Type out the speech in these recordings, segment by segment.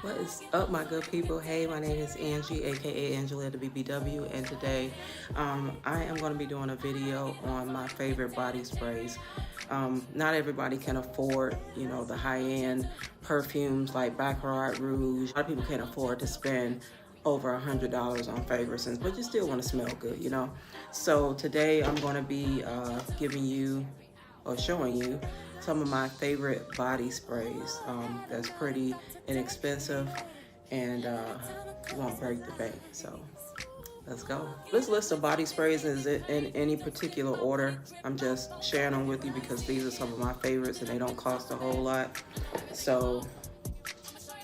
What is up, my good people? Hey, my name is Angie, aka AngeliaTheeBBW, and today I am going to be doing a video on my favorite body sprays. Not everybody can afford, the high-end perfumes like Baccarat Rouge. A lot of people can't afford to spend over $100 on fragrances, but you still want to smell good. So today I'm going to be giving you or showing you some of my favorite body sprays that's pretty inexpensive and won't break the bank. So let's go. This list of body sprays is in any particular order. I'm just sharing them with you because these are some of my favorites and they don't cost a whole lot. So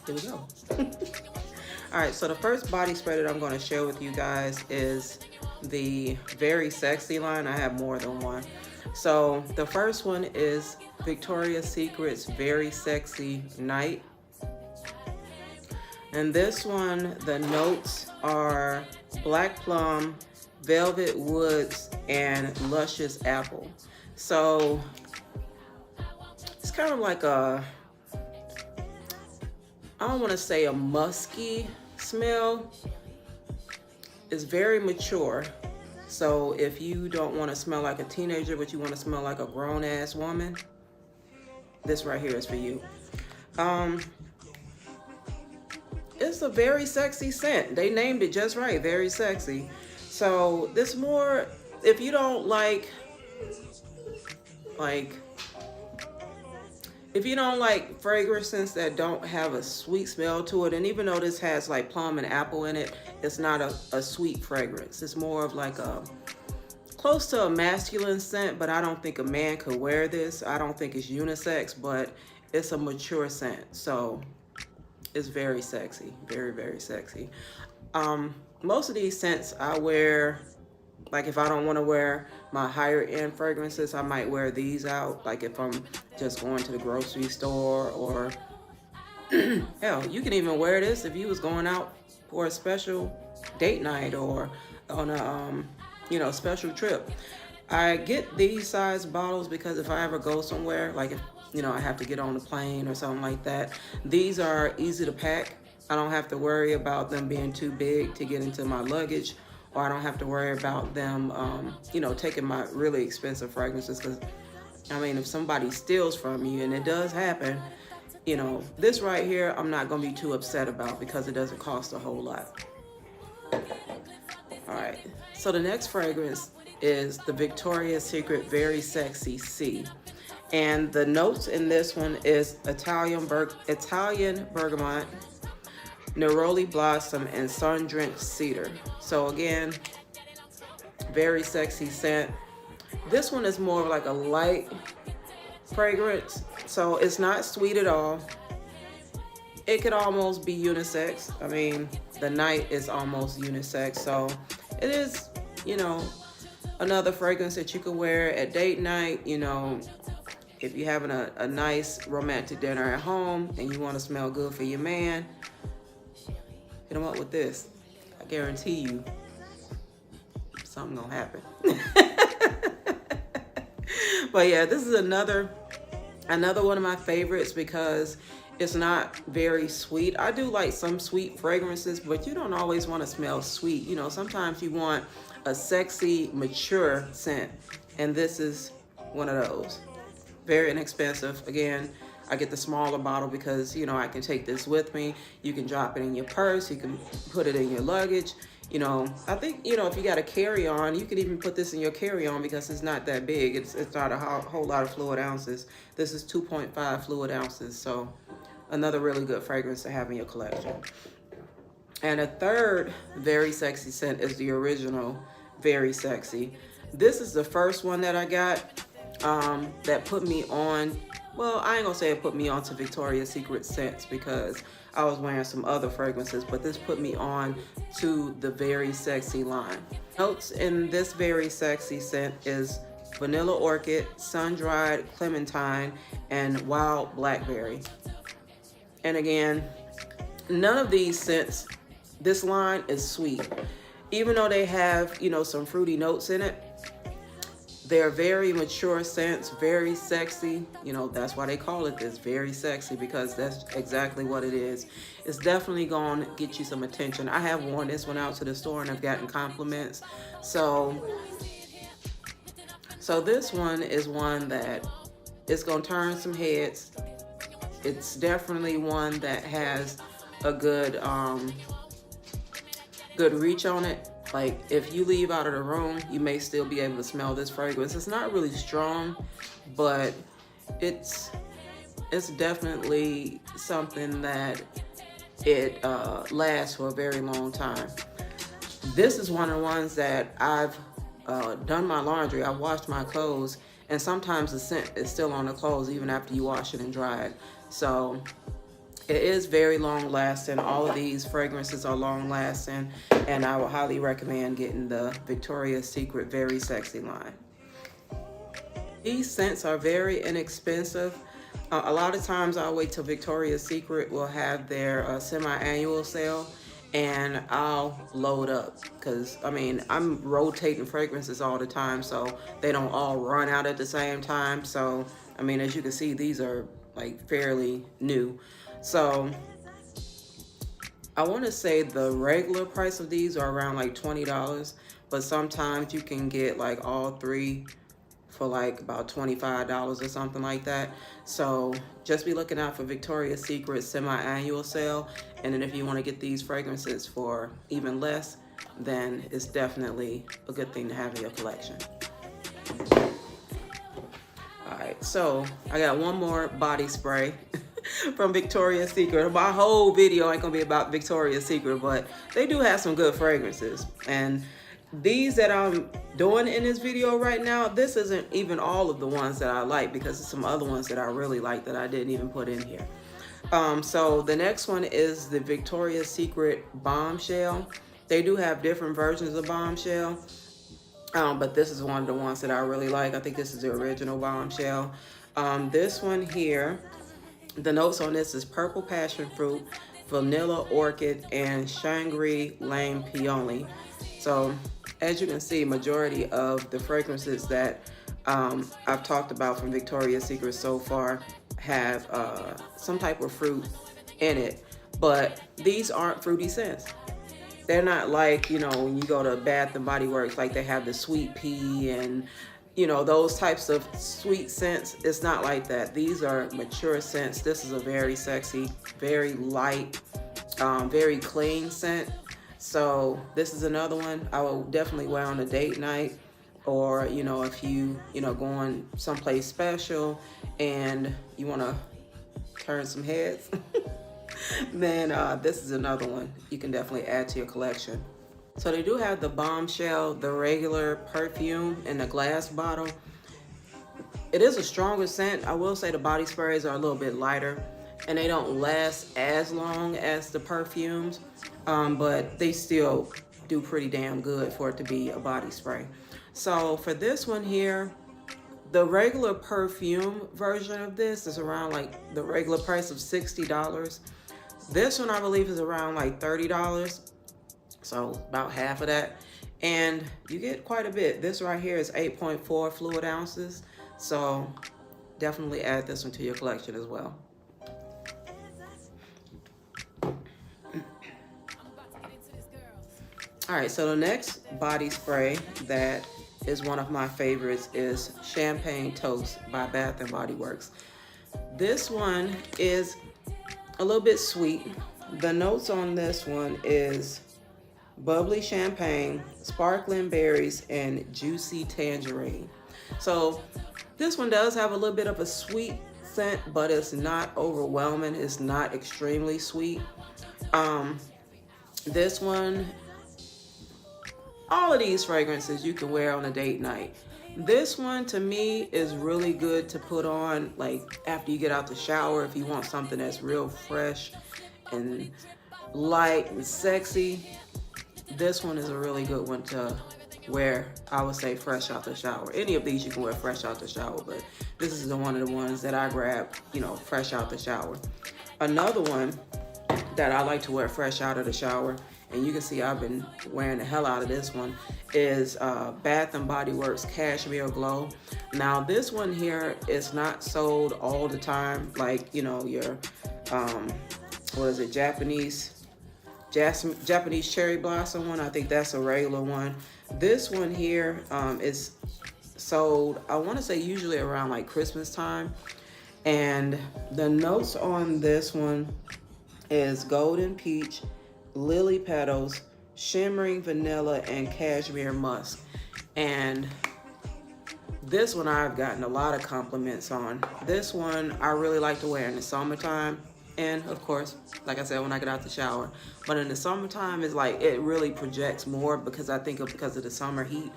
here we go. All right, so the first body spray that I'm going to share with you guys is the Very Sexy line. I have more than one. So the first one is Victoria's Secret's Very Sexy Night. And this one, the notes are black plum, velvet woods, and luscious apple. So it's kind of like I don't want to say a musky smell. It's very mature. So if you don't want to smell like a teenager, but you want to smell like a grown-ass woman, this right here is for you. It's a very sexy scent. They named it just right, very sexy. So this more, if you don't like fragrances that don't have a sweet smell to it, and even though this has like plum and apple in it, it's not a sweet fragrance. It's more of like a close to a masculine scent, but I don't think a man could wear this. I don't think it's unisex, but it's a mature scent. So it's very sexy, very, very sexy. Most of these scents I wear, like if I don't want to wear my higher end fragrances, I might wear these out. Like if I'm just going to the grocery store, or hell, you can even wear this if you was going out for a special date night or on a special trip. I get these size bottles because if I ever go somewhere, like if I have to get on a plane or something like that, these are easy to pack. I don't have to worry about them being too big to get into my luggage, or I don't have to worry about them, taking my really expensive fragrances. Because, if somebody steals from you, and it does happen, this right here, I'm not going to be too upset about because it doesn't cost a whole lot. All right, so the next fragrance is the Victoria's Secret Very Sexy C. And the notes in this one is Italian bergamot, neroli blossom, and sun-drenched cedar. So again, very sexy scent. This one is more of like a light fragrance, so it's not sweet at all. It could almost be unisex. The night is almost unisex, so it is, another fragrance that you can wear at date night. If you're having a nice romantic dinner at home and you want to smell good for your man, hit him up with this. I guarantee you something gonna happen. But yeah, this is another one of my favorites because it's not very sweet. I do like some sweet fragrances, but you don't always want to smell sweet. Sometimes you want a sexy, mature scent, and this is one of those. Very inexpensive. Again, I get the smaller bottle because, I can take this with me. You can drop it in your purse. You can put it in your luggage. I think, if you got a carry-on, you can even put this in your carry-on because it's not that big. It's not a whole lot of fluid ounces. This is 2.5 fluid ounces. So another really good fragrance to have in your collection. And a third very sexy scent is the original Very Sexy. This is the first one that I got that put me on, well, I ain't gonna say it put me on to Victoria's Secret scents because I was wearing some other fragrances, but this put me on to the Very Sexy line. Notes in this Very Sexy scent is vanilla orchid, sun-dried clementine, and wild blackberry. And again, none of these scents, this line is sweet. Even though they have, some fruity notes in it, They're very mature scents, very sexy. You know, that's why they call it this, very sexy, because that's exactly what it is. It's definitely going to get you some attention. I have worn this one out to the store and I've gotten compliments. So this one is one that is going to turn some heads. It's definitely one that has a good good reach on it. Like if you leave out of the room, you may still be able to smell this fragrance. It's not really strong, but it's definitely something that it lasts for a very long time. This is one of the ones that I've done my laundry, I've washed my clothes, and sometimes the scent is still on the clothes even after you wash it and dry it. So it is very long lasting. All of these fragrances are long lasting, and I would highly recommend getting the Victoria's Secret Very Sexy line. These scents are very inexpensive. A lot of times I'll wait till Victoria's Secret will have their semi-annual sale, and I'll load up, because I mean I'm rotating fragrances all the time, so they don't all run out at the same time. So I mean, as you can see, these are like fairly new. So I want to say the regular price of these are around like $20, but sometimes you can get like all three for like about $25 or something like that. So just be looking out for Victoria's Secret semi-annual sale. And then if you want to get these fragrances for even less, then it's definitely a good thing to have in your collection. All right, so I got one more body spray from Victoria's Secret. My whole video ain't gonna be about Victoria's Secret, but they do have some good fragrances. And these that I'm doing in this video right now, this isn't even all of the ones that I like, because there's some other ones that I really like that I didn't even put in here. So the next one is the Victoria's Secret Bombshell. They do have different versions of Bombshell, but this is one of the ones that I really like. I think this is the original Bombshell. This one here, the notes on this is purple passion fruit, vanilla orchid, and Shangri-La peony. So as you can see, majority of the fragrances that I've talked about from Victoria's Secret so far have some type of fruit in it, but these aren't fruity scents. They're not like, you know, when you go to Bath and Body Works, like they have the sweet pea and, you know, those types of sweet scents. It's not like that. These are mature scents. This is a very sexy, very light, very clean scent. So this is another one I will definitely wear on a date night, or, you know, if you going someplace special and you want to turn some heads, then this is another one you can definitely add to your collection. So they do have the Bombshell, the regular perfume in the glass bottle. It is a stronger scent. I will say the body sprays are a little bit lighter, and they don't last as long as the perfumes, but they still do pretty damn good for it to be a body spray. So for this one here, the regular perfume version of this is around like the regular price of $60. This one I believe is around like $30, so about half of that, and you get quite a bit. This right here is 8.4 fluid ounces, so definitely add this one to your collection as well. All right, so the next body spray that is one of my favorites is Champagne Toast by Bath and Body Works. This one is a little bit sweet. The notes on this one is bubbly champagne, sparkling berries, and juicy tangerine. So this one does have a little bit of a sweet scent, but it's not overwhelming. It's not extremely sweet. This one, all of these fragrances you can wear on a date night. This one to me is really good to put on like after you get out the shower, if you want something that's real fresh and light and sexy. This one is a really good one to wear, I would say, fresh out the shower. Any of these you can wear fresh out the shower, but this is one of the ones that I grab, you know, fresh out the shower. Another one that I like to wear fresh out of the shower and you can see I've been wearing the hell out of this one, is Bath and Body Works Cashmere Glow. Now this one here is not sold all the time, like, you know, your what is it, Japanese cherry blossom one. I think that's a regular one. This one here is sold, I want to say, usually around like Christmas time. And the notes on this one is golden peach, lily petals, shimmering vanilla, and cashmere musk. And this one I've gotten a lot of compliments on. This one I really like to wear in the summertime, and of course, like I said, when I get out the shower. But in the summertime, it's like it really projects more, because I think because of the summer heat.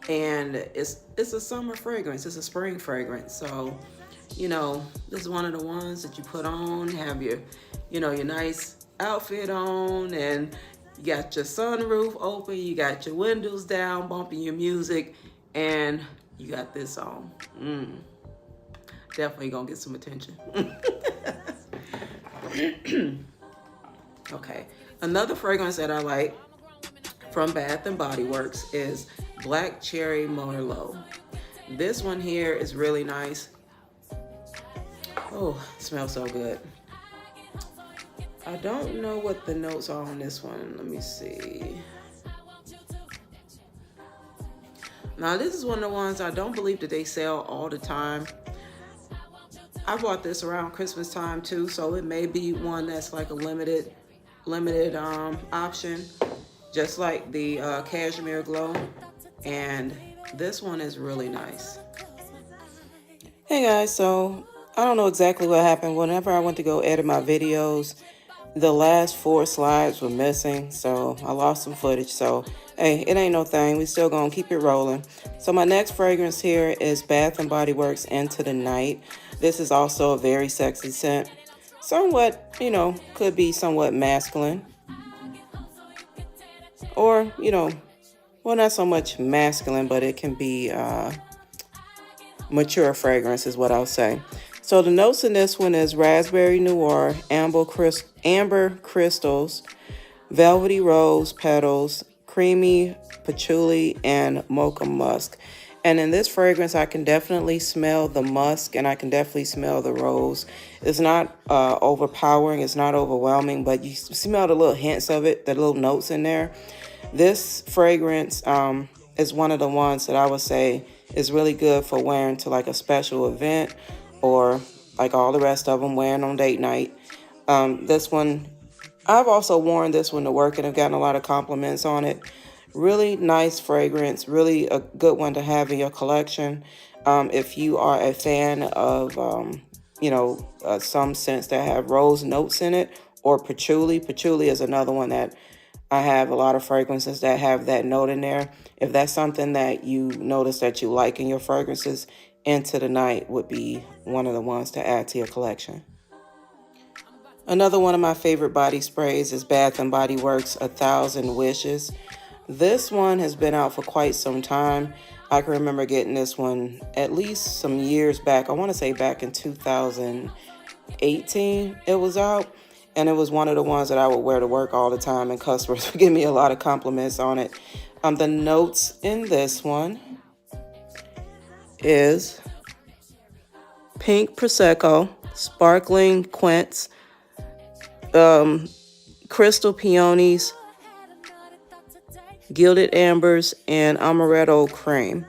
And it's a summer fragrance, it's a spring fragrance. So, you know, this is one of the ones that you put on, have your, you know, your nice outfit on, and you got your sunroof open, you got your windows down, bumping your music, and you got this on. Definitely gonna get some attention. Okay, another fragrance that I like from Bath and Body Works is Black Cherry Merlot. This one here is really nice. Oh, it smells so good. I don't know what the notes are on this one. Let me see. Now, this is one of the ones I don't believe that they sell all the time. I bought this around Christmas time too, so it may be one that's like a limited option, just like the Cashmere Glow. And this one is really nice. Hey guys, so I don't know exactly what happened. Whenever I went to go edit my videos, the last 4 slides were missing, so I lost some footage. So hey, it ain't no thing. We still gonna keep it rolling. So my next fragrance here is Bath and Body Works Into the Night. This is also a very sexy scent. Somewhat, you know, could be somewhat masculine. Or, you know, well, not so much masculine, but it can be mature fragrance is what I'll say. So the notes in this one is raspberry noir, amber crystals, velvety rose petals, creamy patchouli, and mocha musk. And in this fragrance, I can definitely smell the musk, and I can definitely smell the rose. It's not overpowering, it's not overwhelming, but you smell the little hints of it, the little notes in there. This fragrance is one of the ones that I would say is really good for wearing to like a special event, or like all the rest of them, wearing on date night. This one, I've also worn this one to work, and I've gotten a lot of compliments on it. Really nice fragrance, really a good one to have in your collection. If you are a fan of, you know, some scents that have rose notes in it, or patchouli. Patchouli is another one that I have a lot of fragrances that have that note in there. If that's something that you notice that you like in your fragrances, Into the Night would be one of the ones to add to your collection. Another one of my favorite body sprays is Bath and Body Works 1000 Wishes. This one has been out for quite some time. I can remember getting this one at least some years back. I want to say back in 2018 it was out. And it was one of the ones that I would wear to work all the time, and customers would give me a lot of compliments on it. The notes in this one is pink Prosecco, sparkling quince, crystal peonies, gilded ambers, and amaretto cream.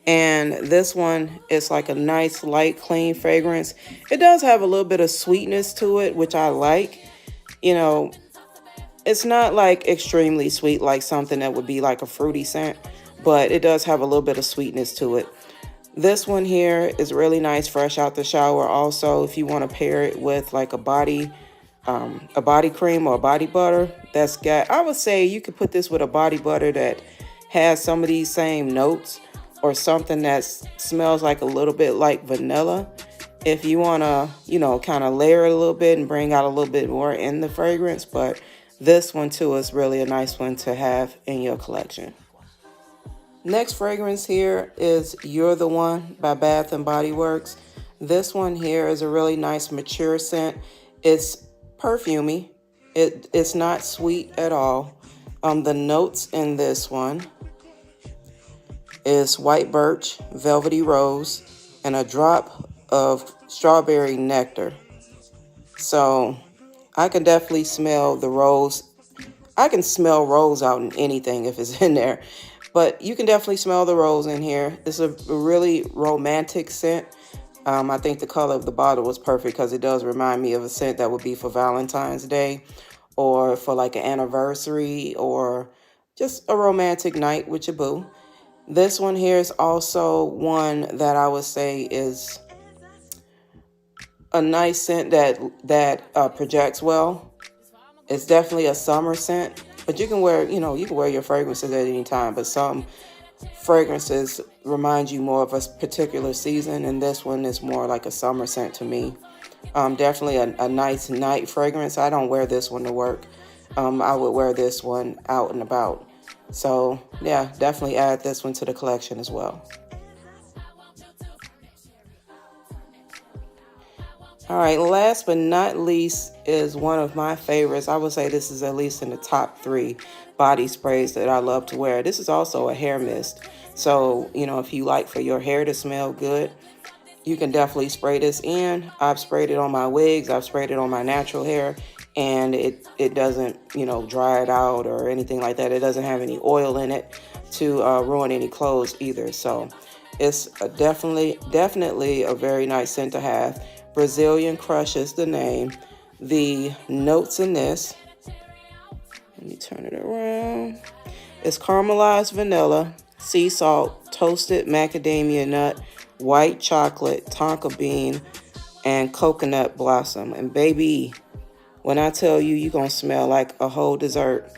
And this one is like a nice, light, clean fragrance. It does have a little bit of sweetness to it, which I like. You know, it's not like extremely sweet, like something that would be like a fruity scent, but it does have a little bit of sweetness to it. This one here is really nice, fresh out the shower. Also, if you want to pair it with like a body cream or a body butter, that's got, I would say you could put this with a body butter that has some of these same notes, or something that smells like a little bit like vanilla. If you want to, you know, kind of layer it a little bit and bring out a little bit more in the fragrance. But this one too is really a nice one to have in your collection. Next fragrance here is You're the One by Bath and Body Works. This one here is a really nice mature scent. It's perfumey. It's not sweet at all. The notes in this one is white birch, velvety rose, and a drop of strawberry nectar. So I can definitely smell the rose. I can smell rose out in anything if it's in there, but you can definitely smell the rose in here. It's a really romantic scent. I think the color of the bottle was perfect because it does remind me of a scent that would be for Valentine's Day or for like an anniversary or just a romantic night with your boo. This one here is also one that I would say is a nice scent that projects well. It's definitely a summer scent, but you can wear, you can wear your fragrances at any time, but some fragrances remind you more of a particular season, and this one is more like a summer scent to me. Definitely a nice night fragrance. I don't wear this one to work. I would wear this one out and about. So yeah, definitely add this one to the collection as well. All right, last but not least is one of my favorites. I would say this is at least in the top 3 body sprays that I love to wear. This is also a hair mist. So, if you like for your hair to smell good, you can definitely spray this in. I've sprayed it on my wigs. I've sprayed it on my natural hair, and it doesn't, dry it out or anything like that. It doesn't have any oil in it to ruin any clothes either. So it's definitely a very nice scent to have. Brazilian Crush is the name. The notes in this, let me turn it around. It's caramelized vanilla, sea salt, toasted macadamia nut, white chocolate, tonka bean, and coconut blossom. And baby, when I tell you, you're going to smell like a whole dessert.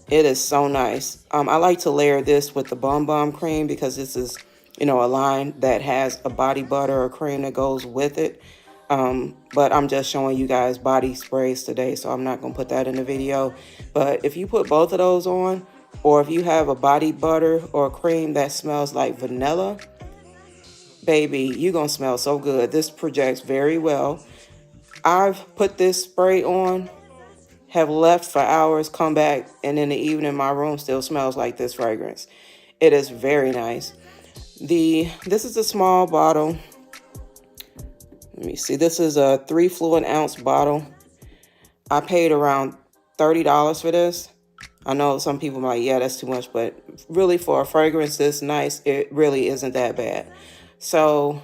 It is so nice. I like to layer this with the Bum cream because this is, a line that has a body butter or cream that goes with it. But I'm just showing you guys body sprays today, so I'm not going to put that in the video. But if you put both of those on, or if you have a body butter or cream that smells like vanilla, baby, you're going to smell so good. This projects very well. I've put this spray on, have left for hours, come back, and in the evening my room still smells like this fragrance. It is very nice. This is a small bottle. Let me see. This is a 3 fluid ounce bottle. I paid around $30 for this. I know some people might, yeah, that's too much, but really for a fragrance this nice, it really isn't that bad. So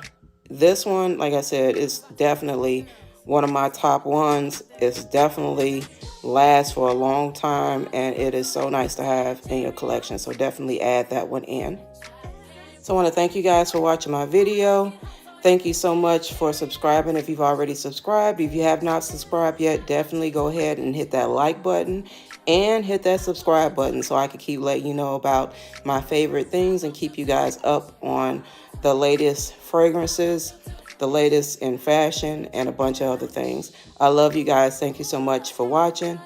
this one, like I said, is definitely one of my top ones. It's definitely lasts for a long time, and it is so nice to have in your collection. So definitely add that one in. So I want to thank you guys for watching my video. Thank you so much for subscribing if you've already subscribed. If you have not subscribed yet, definitely go ahead and hit that like button and hit that subscribe button so I can keep letting you know about my favorite things and keep you guys up on the latest fragrances, the latest in fashion, and a bunch of other things. I love you guys. Thank you so much for watching.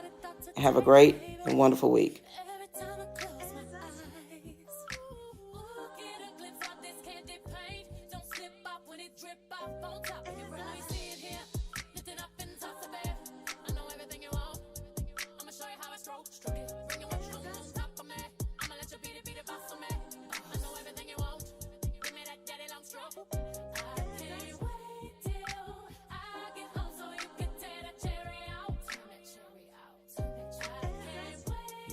Have a great and wonderful week.